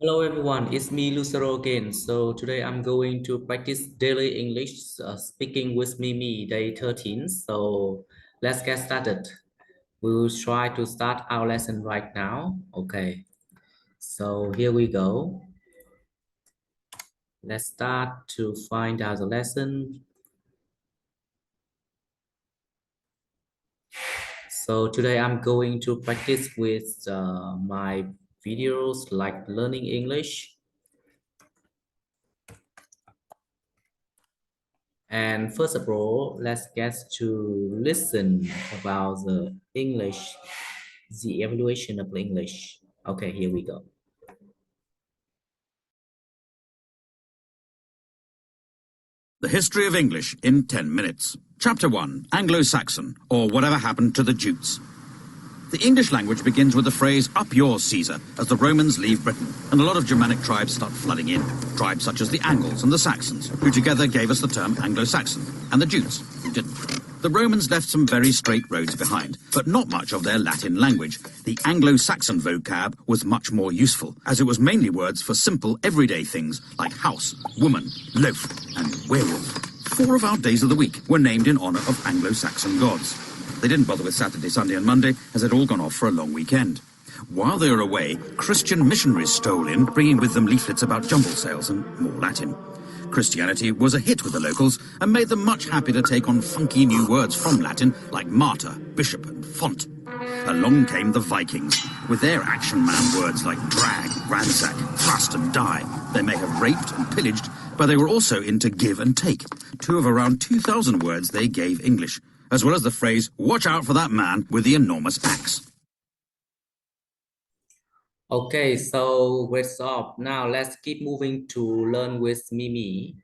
Hello everyone, it's me Lucero again. So today I'm going to practice daily English speaking with Mimi day 13. So let's get started. We will try to start our lesson right now. Okay, so here we go. Let's start to find out the lesson. So today I'm going to practice with my videos like learning English. And first of all, let's get to listen about the English, the evaluation of English. Okay, here we go. The History of English in 10 minutes. Chapter 1, Anglo-Saxon, or Whatever Happened to the Jutes. The English language begins with the phrase, "Up yours, Caesar," as the Romans leave Britain, and a lot of Germanic tribes start flooding in. Tribes such as the Angles and the Saxons, who together gave us the term Anglo-Saxon, and the Jutes, who didn't. The Romans left some very straight roads behind, but not much of their Latin language. The Anglo-Saxon vocab was much more useful, as it was mainly words for simple, everyday things like house, woman, loaf, and werewolf. 4 of our days of the week were named in honour of Anglo-Saxon gods. They didn't bother with Saturday, Sunday and Monday, as they'd all gone off for a long weekend. While they were away, Christian missionaries stole in, bringing with them leaflets about jumble sales and more Latin. Christianity was a hit with the locals and made them much happy to take on funky new words from Latin like martyr, bishop and font. Along came the Vikings, with their action man words like drag, ransack, thrust and die. They may have raped and pillaged, but they were also into give and take, 2 of around 2,000 words they gave English, as well as the phrase, "Watch out for that man with the enormous axe." Okay, so great job. Now let's keep moving to learn with Mimi.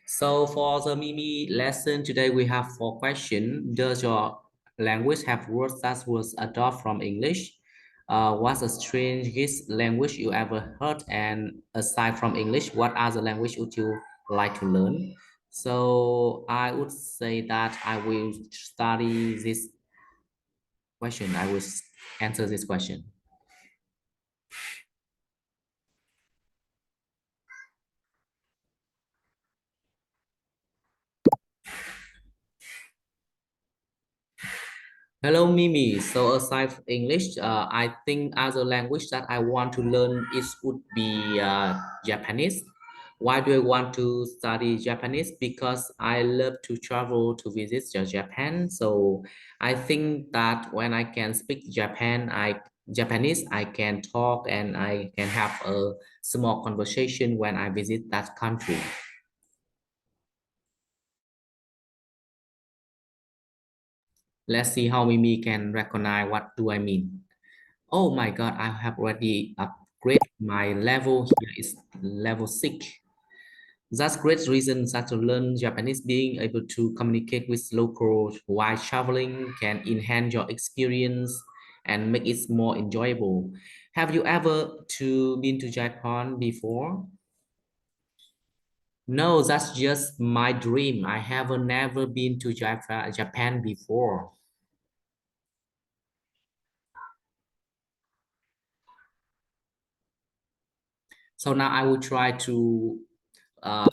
So for the Mimi lesson today, we have 4 questions. Does your language have words that was adopted from English? What's the strangest language you ever heard? And aside from English, what other language would you like to learn? So I would say that I will study this question. I will answer this question. Hello, Mimi. So aside from English, I think other language that I want to learn is would be Japanese. Why do I want to study Japanese? Because I love to travel to visit Japan. So I think that when I can speak Japanese, I can talk and I can have a small conversation when I visit that country. Let's see how Mimi can recognize what do I mean. Oh my God, I have already upgraded my level here is level 6. That's great reason that to learn Japanese, being able to communicate with locals while traveling can enhance your experience and make it more enjoyable. Have you ever been to Japan before? No, that's just my dream. I have never been to Japan before. So now I will try to uh,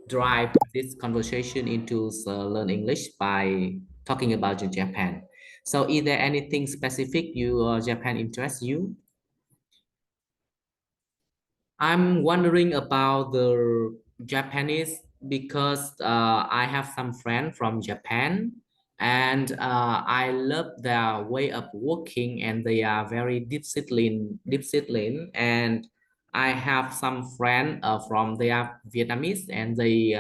drive this conversation into learn English by talking about Japan. So is there anything specific Japan interests you? I'm wondering about the Japanese because I have some friends from Japan and I love their way of working and they are very disciplined and I have some friends from they are Vietnamese and they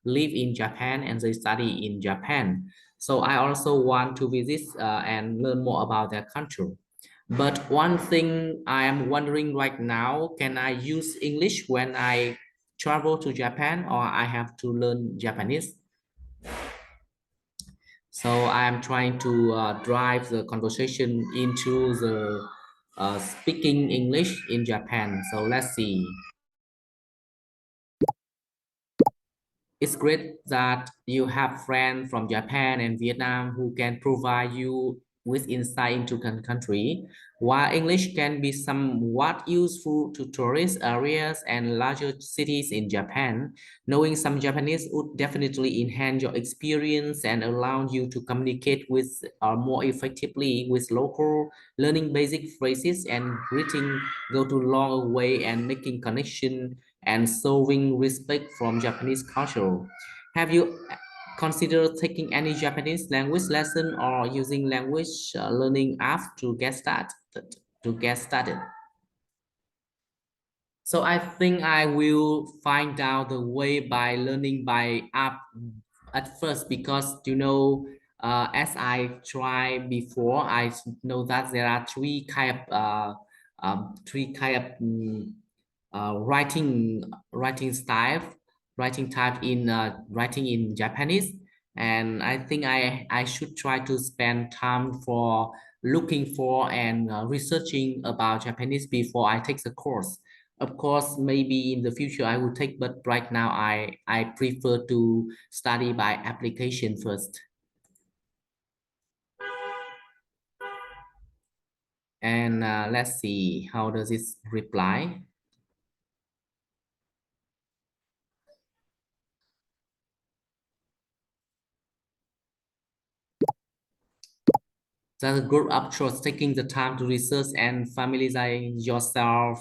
live in Japan and they study in Japan. So I also want to visit and learn more about their culture. But one thing I am wondering right now, can I use English when I travel to Japan or I have to learn Japanese? So I am trying to drive the conversation into the speaking English in Japan. So let's see. It's great that you have friends from Japan and Vietnam who can provide you with insight into country. While English can be somewhat useful to tourist areas and larger cities in Japan, knowing some Japanese would definitely enhance your experience and allow you to communicate with more effectively with local. Learning basic phrases and greeting go to long way and making connection and showing respect from Japanese culture. Have you considered taking any Japanese language lesson or using language learning app to get started? To get started. So I think I will find out the way by learning by app at first because as I tried before, I know that there are three kind of writing style, writing type in writing in Japanese, and I think I should try to spend time for looking for and researching about Japanese before I take the course. Of course, maybe in the future I will take, but right now I prefer to study by application first. And let's see how does it reply. There's a group approach, taking the time to research and familiarize yourself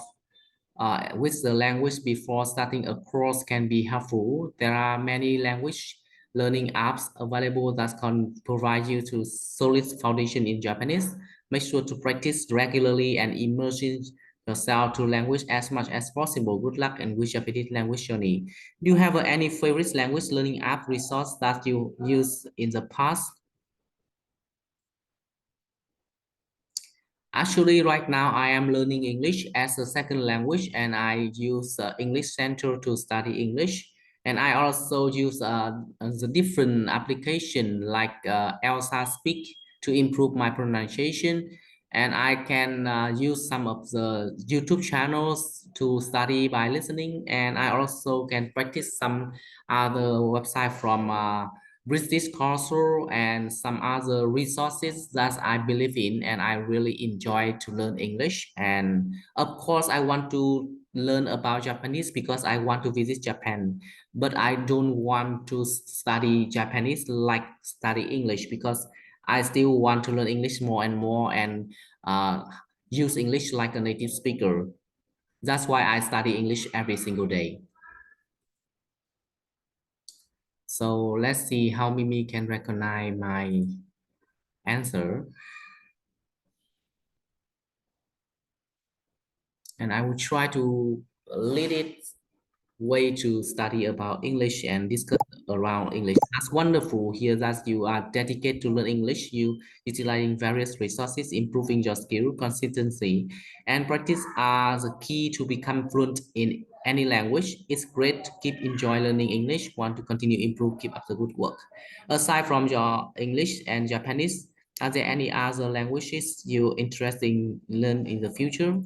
with the language before starting a course can be helpful. There are many language learning apps available that can provide you to solid foundation in Japanese. Make sure to practice regularly and immerse yourself to language as much as possible. Good luck and wish Japanese language journey. Do you have any favorite language learning app resource that you used in the past? Actually, right now I am learning English as a second language, and I use English Center to study English. And I also use the different application like Elsa Speak to improve my pronunciation. And I can use some of the YouTube channels to study by listening. And I also can practice some other website from British culture and some other resources that I believe in and I really enjoy to learn English. And of course, I want to learn about Japanese because I want to visit Japan, but I don't want to study Japanese like study English because I still want to learn English more and more and uh, use English like a native speaker. That's why I study English every single day. So let's see how Mimi can recognize my answer. And I will try to lead it way to study about English and discuss around English. That's wonderful here that you are dedicated to learn English. You utilizing various resources, improving your skill, consistency, and practice are the key to become fluent in any language. It's great to keep enjoy learning English. Want to continue improve, keep up the good work. Aside from your English and Japanese, are there any other languages you interested in learn in the future?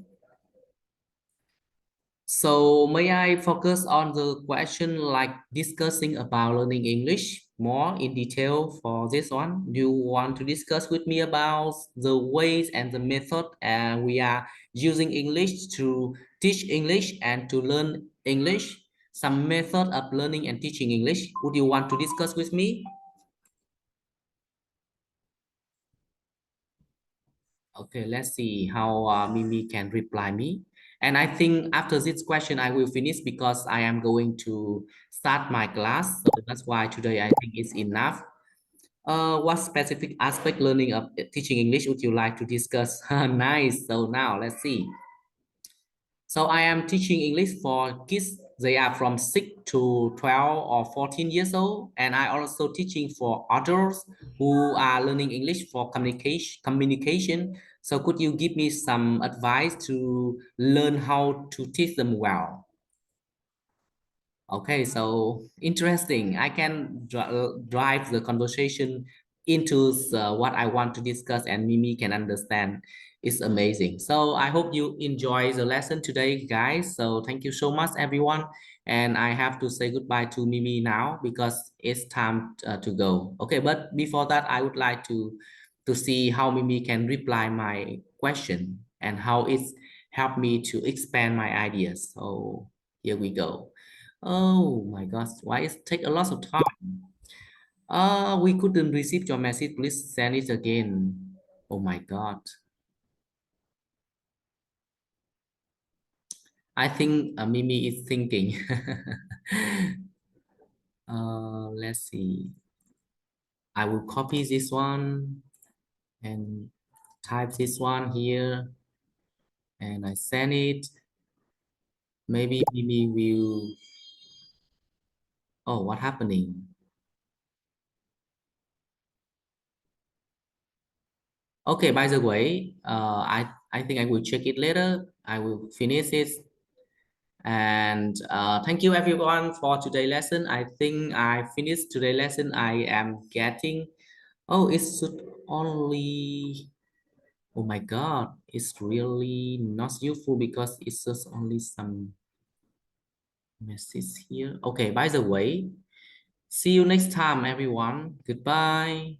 So may I focus on the question like discussing about learning English more in detail for this one? Do you want to discuss with me about the ways and the method we are using English to teach English and to learn English? Some method of learning and teaching English. Would you want to discuss with me? Okay, let's see how Mimi can reply me. And I think after this question, I will finish because I am going to start my class. So that's why today I think it's enough. What specific aspect learning of teaching English would you like to discuss? Nice. So now let's see. So I am teaching English for kids. They are from 6 to 12 or 14 years old. And I also teaching for adults who are learning English for communication. So could you give me some advice to learn how to teach them well? Okay, so interesting. I can drive the conversation into what I want to discuss, and Mimi can understand. It's amazing. So I hope you enjoy the lesson today, guys. So thank you so much, everyone. And I have to say goodbye to Mimi now because it's time to go. Okay, but before that, I would like to to see how Mimi can reply my question and how it's helped me to expand my ideas. So here we go. Oh my gosh, why it take a lot of time? We couldn't receive your message. Please send it again. Oh my God. I think Mimi is thinking. Let's see. I will copy this one and type this one here and I send it. Maybe Mimi will. Oh, what happening? Okay, by the way, I think I will check it later. I will finish it. And thank you everyone for today lesson. I think I finished today lesson. I am getting. Oh, it should only. Oh my God, it's really not useful because it's just only some message here. Okay, by the way, see you next time, everyone. Goodbye.